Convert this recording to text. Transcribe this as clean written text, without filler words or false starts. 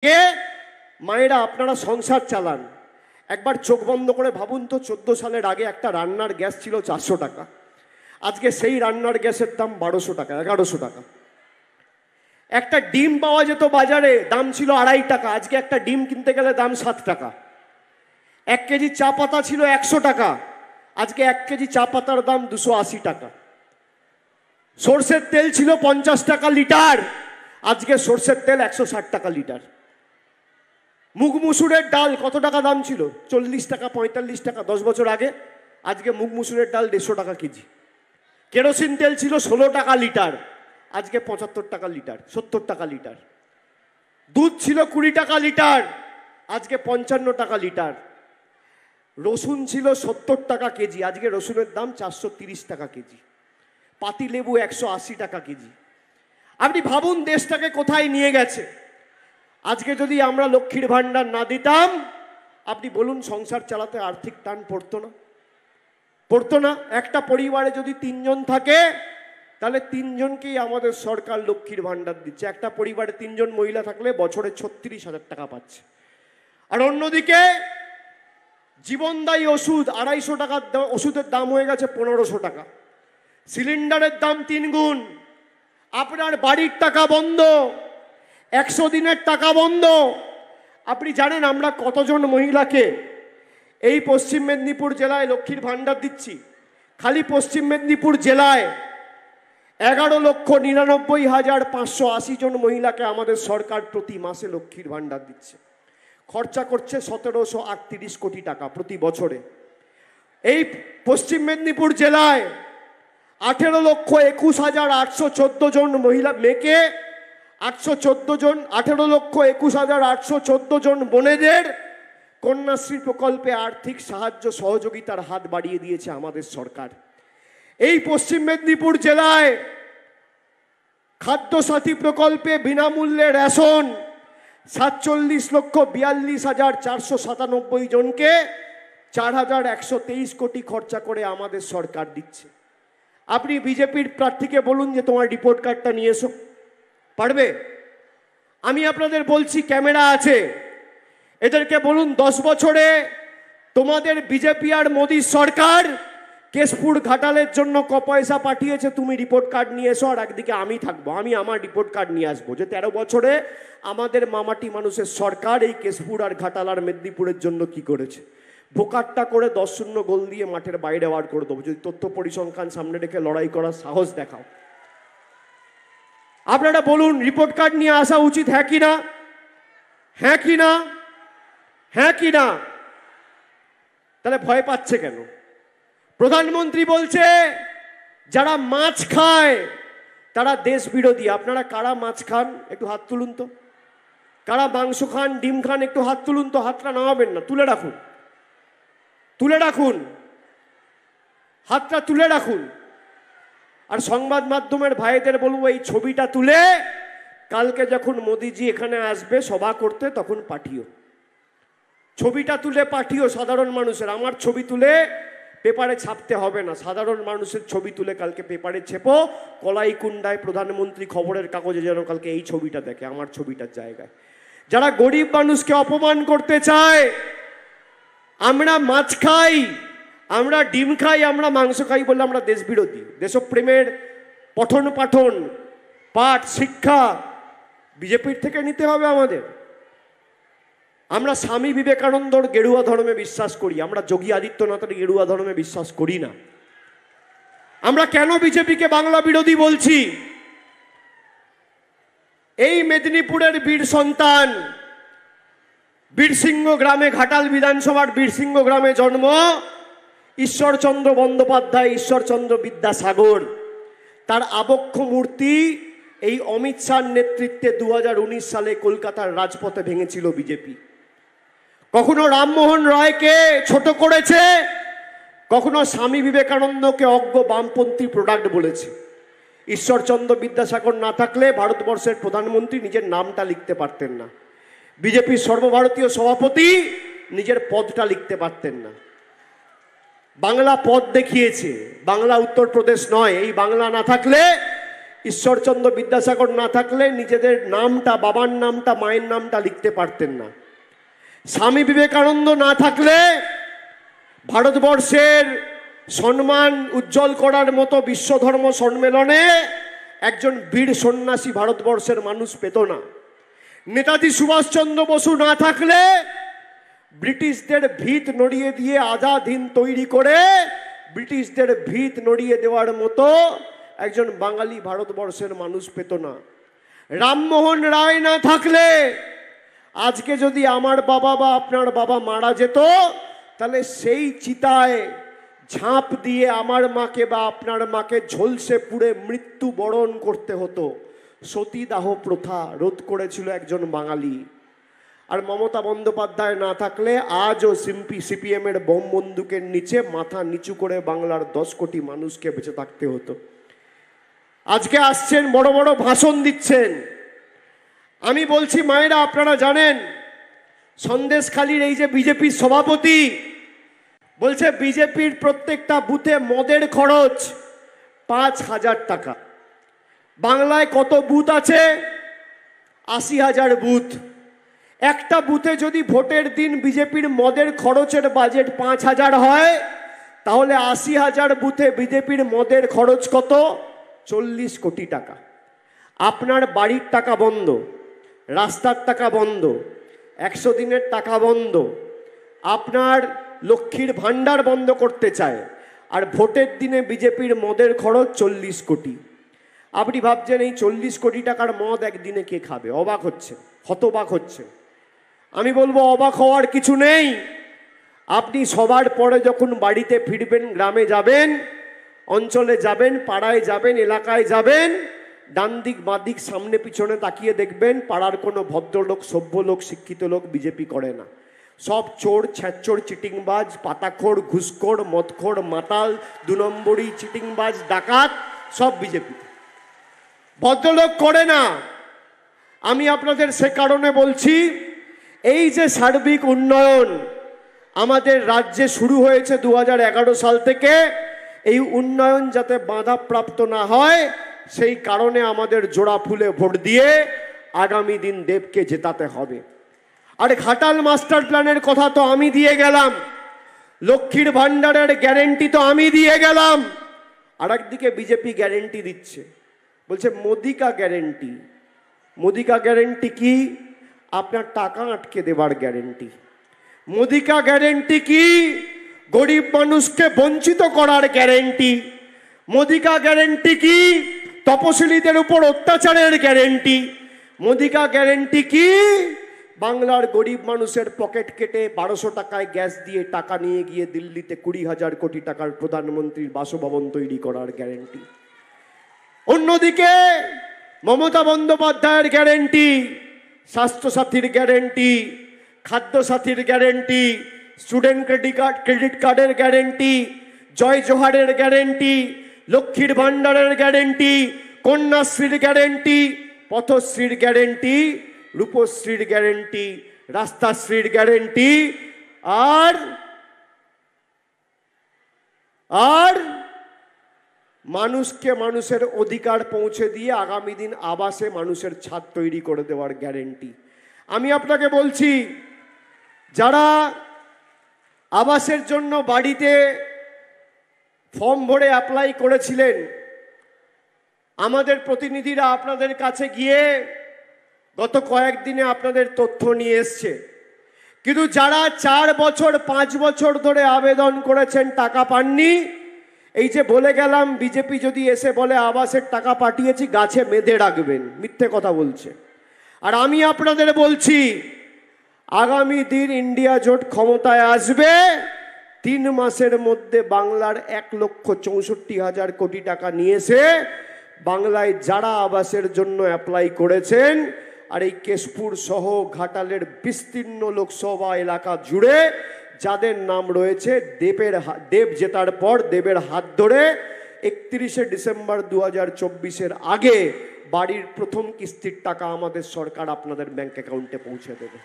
কে মায়েরা আপনারা সংসার চালান, একবার চোখ বন্ধ করে ভাবুন তো 14 সালের আগে একটা রান্নার গ্যাস ছিল 400 টাকা, আজকে সেই রান্নার গ্যাসের দাম 1200 টাকা, 1100 টাকা। একটা ডিম পাওয়া যেত বাজারে, দাম ছিল 2.5 টাকা, আজকে একটা ডিম কিনতে গেলে দাম 7 টাকা। 1 কেজি চা পাতা ছিল 100 টাকা, আজকে 1 কেজি চা পাতার দাম 280 টাকা। সরষের তেল ছিল 50 টাকা লিটার, আজকে সরষের তেল 160 টাকা লিটার। মুগ মুসুরের ডাল কত টাকা দাম ছিল? 40 টাকা 45 টাকা 10 বছর আগে, আজকে মুগ মুসুরের ডাল 150 টাকা কেজি। কেরোসিন তেল ছিল 16 টাকা লিটার, আজকে 75 টাকা লিটার, 70 টাকা লিটার। দুধ ছিল 20 টাকা লিটার, আজকে 55 টাকা লিটার। রসুন ছিল 70 টাকা কেজি, আজকে রসুনের দাম 430 টাকা কেজি। পাতি লেবু 180 টাকা কেজি। আপনি ভাবুন দেশটাকে কোথায় নিয়ে গেছে। আজকে যদি আমরা লক্ষ্মীর ভান্ডার না দিতাম, আপনি বলুন সংসার চালাতে আর্থিক টান পড়তো না? পড়তো না? একটা পরিবারে যদি 3 জন থাকে, তাহলে 3 জনকেই আমাদের সরকার লক্ষ্মীর ভান্ডার দিচ্ছে। একটা পরিবারে 3 জন মহিলা থাকলে বছরে 36,000 টাকা পাচ্ছে। আর অন্যদিকে জীবনদায়ী ওষুধ 250 টাকার ওষুধের দাম হয়ে গেছে 1500 টাকা। সিলিন্ডারের দাম 3 গুণ। আপনার বাড়ির টাকা বন্ধ, 100 দিনের টাকা বন্ধ। আপনি জানেন আমরা কতজন মহিলাকে এই পশ্চিম মেদিনীপুর জেলায় লক্ষ্মীর ভান্ডার দিচ্ছি? খালি পশ্চিম মেদিনীপুর জেলায় 11,99,580 জন মহিলাকে আমাদের সরকার প্রতি মাসে লক্ষ্মীর ভান্ডার দিচ্ছে। খরচা করছে 1738 কোটি টাকা প্রতি বছরে। এই পশ্চিম মেদিনীপুর জেলায় 18,21,814 জন মহিলা মেয়েকে, 814 জন, 18,21,814 জন বোনেদের কন্যাশ্রী প্রকল্পে আর্থিক সাহায্য সহযোগিতার হাত বাড়িয়ে দিয়েছে আমাদের সরকার। এই পশ্চিম মেদিনীপুর জেলায় খাদ্যসাথী প্রকল্পে বিনামূল্যে রেশন 47,42,497 জনকে 4,123 কোটি খরচা করে আমাদের সরকার দিচ্ছে। আপনি বিজেপির প্রার্থীকে বলুন যে তোমার রিপোর্ট কার্ডটা নিয়ে এসো, পারবে? আমি আপনাদের বলছি, ক্যামেরা আছে, এদেরকে বলুন 10 বছরে তোমাদের বিজেপি আর মোদী সরকার কেশপুর ঘাটালের জন্য ক পয়সা পাঠিয়েছে, তুমি রিপোর্ট কার্ড নিয়ে এসো। আর একদিকে আমি থাকবো, আমি আমার রিপোর্ট কার্ড নিয়ে আসবো যে 13 বছরে আমাদের মামাটি মানুষের সরকার এই কেশপুর আর ঘাটাল আর মেদিনীপুরের জন্য কি করেছে। ভোকাট্টা করে 10-0 গোল দিয়ে মাঠের বাইরে বার করে দেবো যদি তথ্য পরিসংখ্যান সামনে রেখে লড়াই করার সাহস দেখাও। আপনারা বলুন রিপোর্ট কার্ড নিয়ে আসা উচিত, হ্যাঁ কি না? হ্যাঁ কি না? হ্যাঁ কি না? তাহলে ভয় পাচ্ছে কেন? প্রধানমন্ত্রী বলছে যারা মাছ খায় তারা দেশ বিরোধী। আপনারা কারা মাছ খান একটু হাত তুলুন তো। কারা মাংস খান, ডিম খান একটু হাত তুলুন তো। হাতটা নামাবেন না, তুলে রাখুন, তুলে রাখুন, হাতটা তুলে রাখুন। আর সংবাদ মাধ্যমের ভাইদের বলবো এই ছবিটা তুলে কালকে যখন মোদিজি এখানে আসবে সভা করতে তখন পাঠিও। ছবিটা তুলে পাঠিও সাধারণ মানুষের। আমার ছবি তুলে পেপারে ছাপতে হবে না, সাধারণ মানুষের ছবি তুলে কালকে পেপারে ছেপো। কলাইকুণ্ডায় প্রধানমন্ত্রী খবরের কাগজে যেন কালকে এই ছবিটা দেখে, আমার ছবিটার জায়গায়। যারা গরিব মানুষকে অপমান করতে চায়, আমরা মাছ খাই, আমরা ডিম খাই, আমরা মাংস খাই বললে আমরা দেশ বিরোধী। দেশপ্রেমের পঠন পাঠন পাঠ শিক্ষা বিজেপির থেকে নিতে হবে আমাদের। আমরা স্বামী বিবেকানন্দর গেরুয়া ধর্মে বিশ্বাস করি, আমরা যোগী আদিত্যনাথের গেরুয়া ধর্মে বিশ্বাস করি না। আমরা কেন বিজেপিকে বাংলা বিরোধী বলছি? এই মেদিনীপুরের বীর সন্তান বীরসিংহ গ্রামে, ঘাটাল বিধানসভার বীরসিংহ গ্রামে জন্ম ঈশ্বরচন্দ্র বন্দ্যোপাধ্যায়, ঈশ্বরচন্দ্র বিদ্যাসাগর। তার আবক্ষ মূর্তি এই অমিত শাহর নেতৃত্বে 2019 সালে কলকাতার রাজপথে ভেঙেছিল বিজেপি। কখনো রামমোহন রায়কে ছোট করেছে, কখনো স্বামী বিবেকানন্দকে অজ্ঞ বামপন্থী প্রোডাক্ট বলেছে। ঈশ্বরচন্দ্র বিদ্যাসাগর না থাকলে ভারতবর্ষের প্রধানমন্ত্রী নিজের নামটা লিখতে পারতেন না, বিজেপির সর্বভারতীয় সভাপতি নিজের পদটা লিখতে পারতেন না। বাংলা পদ দেখিয়েছে, বাংলা উত্তরপ্রদেশ নয়। এই বাংলা না থাকলে ঈশ্বরচন্দ্র বিদ্যাসাগর না থাকলে নিজেদের নামটা, বাবার নামটা, মায়ের নামটা লিখতে পারতেন না। স্বামী বিবেকানন্দ না থাকলে ভারতবর্ষের সম্মান উজ্জ্বল করার মতো বিশ্বধর্ম সম্মেলনে একজন বীর সন্ন্যাসী ভারতবর্ষের মানুষ পেত না। নেতাজি সুভাষচন্দ্র বসু না থাকলে ব্রিটিশদের ভিত নড়িয়ে দিয়ে আজাদ হিন্দ তৈরি করে ব্রিটিশদের ভিত নড়িয়ে দেওয়ার মতো একজন বাঙালি ভারতবর্ষের মানুষ পেত না। রামমোহন রায় না থাকলে আজকে যদি আমার বাবা বা আপনার বাবা মারা যেত, তাহলে সেই চিতায় ঝাঁপ দিয়ে আমার মাকে বা আপনার মাকে ঝলসে পুড়ে মৃত্যু বরণ করতে হতো। সতীদাহ প্রথা রোধ করেছিল একজন বাঙালি। আর মমতা বন্দ্যোপাধ্যায় না থাকলে আজও সিপিএমের বোম বন্দুকের নিচে মাথা নিচু করে বাংলার 10 কোটি মানুষকে বেঁচে থাকতে হতো। আজকে আসছেন, বড় বড় ভাষণ দিচ্ছেন। আমি বলছি মায়েরা, আপনারা জানেন সন্দেশখালীর এই যে বিজেপির সভাপতি বলছে বিজেপির প্রত্যেকটা বুথে মদের খরচ 5,000 টাকা। বাংলায় কত বুথ আছে? 80,000 বুথ। একটা বুথে যদি ভোটের দিন বিজেপির মদের খরচের বাজেট 5,000 হয়, তাহলে 80,000 বুথে বিজেপির মদের খরচ কত? 40 কোটি টাকা। আপনার বাড়ির টাকা বন্ধ, রাস্তার টাকা বন্ধ, 100 দিনের টাকা বন্ধ, আপনার লক্ষ্মীর ভাণ্ডার বন্ধ করতে চায়, আর ভোটের দিনে বিজেপির মদের খরচ 40 কোটি। আপনি ভাবছেন এই 40 কোটি টাকার মদ একদিনে কে খাবে? অবাক হচ্ছে, হতবাক হচ্ছে। আমি বলবো অবাক হওয়ার কিছু নেই। আপনি সবার পরে যখন বাড়িতে ফিরবেন, গ্রামে যাবেন, অঞ্চলে যাবেন, পাড়ায় যাবেন, এলাকায় যাবেন, ডান দিক বাঁ দিক সামনে পিছনে তাকিয়ে দেখবেন পাড়ার কোনো ভদ্রলোক, সভ্য লোক, শিক্ষিত লোক বিজেপি করে না। সব চোর, ছ্যাঁচোর, চিটিংবাজ, পাতাখোর, ঘুষখোর, মদখোর, মাতাল, 2 নম্বরই চিটিংবাজ, ডাকাত, সব বিজেপি। ভদ্রলোক করে না। আমি আপনাদের সে কারণে বলছি, এই যে সার্বিক উন্নয়ন আমাদের রাজ্যে শুরু হয়েছে 2011 সাল থেকে, এই উন্নয়ন যাতে বাধাপ্রাপ্ত না হয়, সেই কারণে আমাদের জোড়া ফুলে ভোট দিয়ে আগামী দিন দেবকে জেতাতে হবে। আর ঘাটাল মাস্টার প্ল্যানের কথা তো আমি দিয়ে গেলাম, লক্ষ্মীর ভাণ্ডারের গ্যারেন্টি তো আমি দিয়ে গেলাম। আর একদিকে বিজেপি গ্যারেন্টি দিচ্ছে, বলছে মোদি কা গ্যারেন্টি। মোদি কা গ্যারেন্টি কি? আপনার টাকা আটকে দেবার গ্যারেন্টি। মোদি কা গ্যারেন্টি কি? গরিব মানুষকে বঞ্চিত করার গ্যারেন্টি। মোদি কা গ্যারেন্টি কি? তপশিলীদের উপর অত্যাচারের গ্যারেন্টি। মোদি কা গ্যারেন্টি কি? বাংলার গরিব মানুষের পকেট কেটে 1200 টাকায় গ্যাস দিয়ে টাকা নিয়ে গিয়ে দিল্লিতে 20,000 কোটি টাকার প্রধানমন্ত্রীর বাসভবন তৈরি করার গ্যারেন্টি। অন্যদিকে মমতা বন্দ্যোপাধ্যায়ের গ্যারেন্টি, স্বাস্থ্যসাথীর গ্যারেন্টি, খাদ্যসাথীর গ্যারেন্টি, স্টুডেন্ট ক্রেডিট কার্ডের গ্যারেন্টি, জয় জোহারের গ্যারেন্টি, লক্ষ্মীর ভাণ্ডারের গ্যারেন্টি, কন্যাশ্রীর গ্যারেন্টি, পথশ্রীর গ্যারেন্টি, রূপশ্রীর গ্যারেন্টি, রাস্তাশ্রীর গ্যারেন্টি, আর আর মানুষকে মানুষের অধিকার পৌঁছে দিয়ে আগামী দিন আবাসে মানুষের ছাদ তৈরি করে দেওয়ার গ্যারেন্টি। আমি আপনাকে বলছি, যারা আবাসের জন্য বাড়িতে ফর্ম ভরে অ্যাপ্লাই করেছিলেন, আমাদের প্রতিনিধিরা আপনাদের কাছে গিয়ে গত কয়েকদিনে আপনাদের তথ্য নিয়ে এসছে। কিন্তু যারা 4 বছর 5 বছর ধরে আবেদন করেছেন, টাকা পাননি, এই যে বলে গেলাম বিজেপি যদি এসে বলে আবাসের টাকা পাঠিয়েছি, গাছে বেঁধে রাখবেন, মিথ্যে কথা বলছে। আর আমি আপনাদের বলছি, আগামী দিন ইন্ডিয়া জোট ক্ষমতায় আসবে, 3 মাসের মধ্যে বাংলার 1,64,000 কোটি টাকা নিয়েছে বাংলায় যারা আবাসের জন্য অ্যাপ্লাই করেছেন। আর এই কেশপুর সহ ঘাটালের বিস্তীর্ণ লোকসভা এলাকা জুড়ে যাদের নাম রয়েছে, দেব জেতার পর দেবের হাত ধরে 31শে ডিসেম্বর 2024-এর আগে বাড়ির প্রথম কিস্তির টাকা আমাদের সরকার আপনাদের ব্যাংক অ্যাকাউন্টে পৌঁছে দেবে।